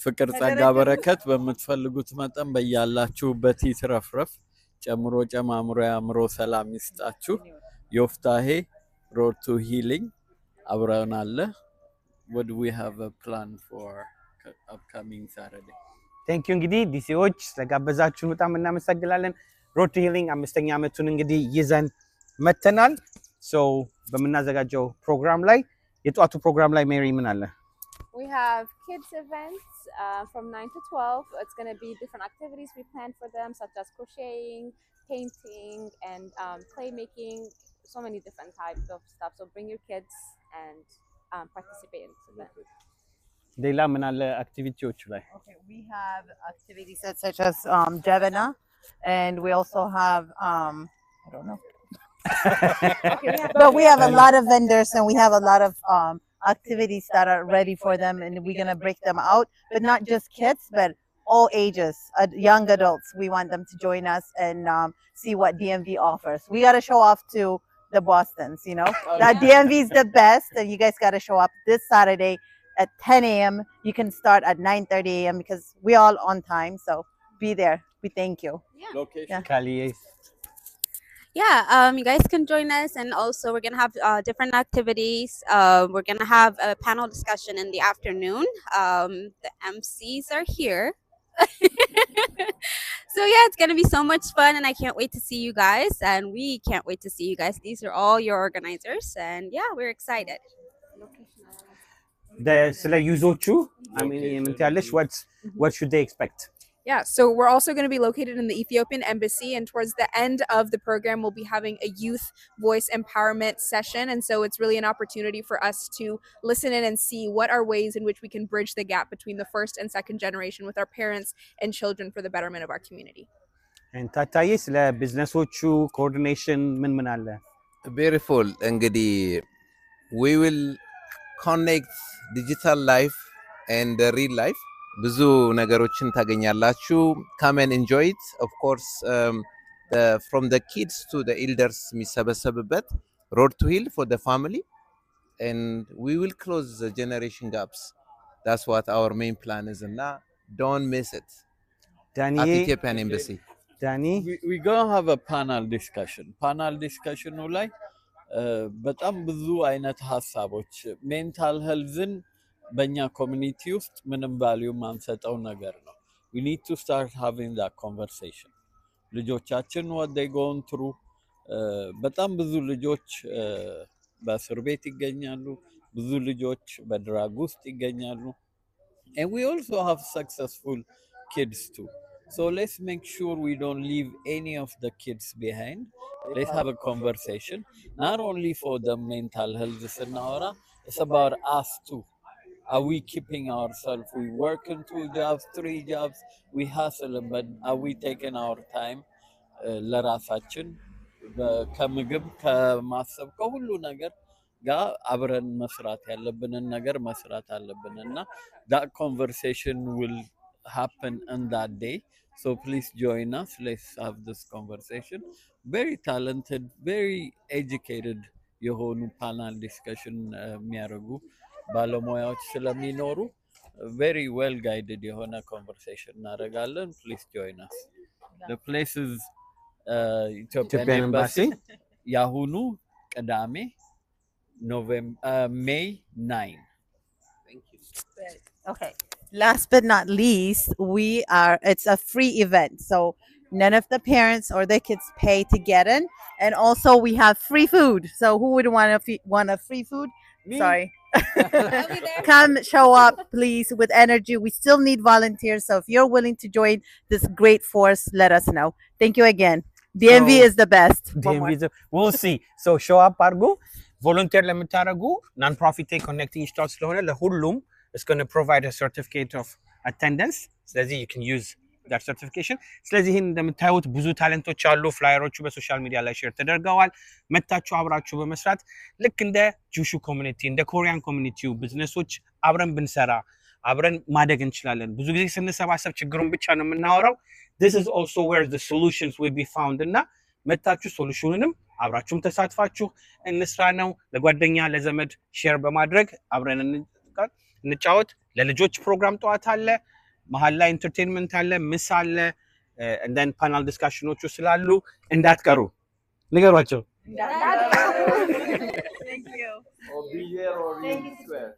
ፍቅር ጸጋ በረከት በመትፈልጉት መጠን በያላችሁበት ይትረፍረፍ ጨምሮ ጨማምሮ ያምሮ ሰላም ይስጣችሁ ዮፍታሄ road to healing አብረን አለ what do we have a plan for upcoming Saturday thank you እንግዲህ ዲሲዎች ስለጋበዛችሁን በጣም እናመሰግናለን road to healing አምስተኛ ዓመቱን እንግዲህ ይዘን መተናል so በመናዘጋጀው ፕሮግራም ላይ የጧቱ ፕሮግራም ላይ ሜሪ ምን አለ We have kids events from 9 to 12. It's going to be different activities we plan for them, such as crocheting, painting, and playmaking. So many different types of stuff. So bring your kids and participate in this event. Deila manale activities ላይ Okay, we have activities such as Javana, and we also have I don't know. But we have a lot of vendors and we have a lot of activities that are ready for them and we're going to break them out, but not just kids but all ages, young adults. We want them to join us and see what DMV offers. We got to show off to the Bostons, you know that DMV is the best and you guys got to show up this Saturday at 10 a.m. You can start at 9:30 a.m. because we're all on time, so be there. We thank you. location Kaliye Yeah, you guys can join us, and also we're gonna have different activities. We're gonna have a panel discussion in the afternoon. The MCs are here. So yeah, it's gonna be so much fun, and I can't wait to see you guys, and we can't wait to see you guys. These are all your organizers, and yeah, we're excited. ስለ ዩዞቹ I mean የምትያለሽ what should they expect Yeah, so we're also going to be located in the Ethiopian Embassy, and towards the end of the program, we'll be having a youth voice empowerment session. And so it's really an opportunity for us to listen in and see what are ways in which we can bridge the gap between the first and second generation with our parents and children for the betterment of our community. and ታታዬ ስለ ቢዝነሶቹ ኮኦርዲኔሽን ምን አለ Beautiful እንግዲህ we will connect digital life and the real life ብዙ ነገሮችን ታገኛላችሁ come and enjoy it of course from the kids to the elders የሚሰበሰብበት road to heal for the family and we will close the generation gaps that's what our main plan is and don't miss it ዳኒ at Ethiopian Embassy ዳኒ we going to have a panel discussion ላይ በጣም ብዙ አይነት ሐሳቦች ሜንታል ሄልዝን በእኛ ኮሚኒቲ ውስጥ ምንም ቫልዩ ማንሰጠው ነገር ነው we need to start having that conversation ልጆቻችን what they going through በጣም ብዙ ልጆች በእስር ቤት ይገኛሉ ብዙ ልጆች በድራግ ውስጥ ይገኛሉ and we also have successful kids too so let's make sure we don't leave any of the kids behind let's have a conversation not only for the mental health scenario it's about us too Are we keeping ourselves? We work in 2 jobs, 3 jobs, we hustle, but are we taking our time? ለራሳችን ከምግብ ከማሰብ ከሁሉ ነገር ጋር አብረን መስራት ያለብንን ነገር መስራት አለብንና that conversation will happen on that day so please join us let's have this conversation very talented very educated የሆኑ panel discussion የሚያደርጉ ባለሙያዎች ስለሚኖሩ very well guided የሆነ conversation እናደርጋለን please join us the place is Ethiopian Embassy ያሁኑ ቅዳሜ May 9 Thank you. Okay. Last but not least, it's a free event. So none of the parents or the kids pay to get in. And also we have free food. So who would want a free food? Me. Sorry. Come show up please with energy. We still need volunteers. So if you're willing to join this great force, let us know. Thank you again. DMV is the best. DMV is we'll see. So show up አርጉ volunteer ለምታረጉ non-profit connecting stars ስለሆነ ለሁሉም is going to provide a certificate of attendance ስለዚህ you can use that certification ስለዚህ ይሄን እንደምታዩት ብዙ ታለንቶች አሉ ፍላየሮቹ በሶሻል ሚዲያ ላይ ሼር ተደርገዋል መታችሁ አብራችሁ በመስራት ልክ እንደ ጁሹ ኮሚኒቲ እንደ ኮሪያን ኮሚኒቲው ቢዝነሶች አብረን ብንሰራ አብረን ማደግ እንችላለን ብዙ ጊዜ ስንሰባሰብ ችግሩን ብቻ ነው የምናወራው this is also where the solutions will be found እና መታችሁ ሶሉሽኑንም አብራችሁም ተሳትፋችሁ እንስራ ነው ለጓደኛ ለዘመድ ሼር በማድረግ አብረን እንጫወት ለልጆች ፕሮግራም ጠዋት አለ፣ መሀል ላይ ኢንተርቴንመንት አለ፣ ምሳ አለ and then panel ዲስካሽኖቹ ስላሉ እንዳትቀሩ ንገሯቸው። Thank you. Or be here or you square.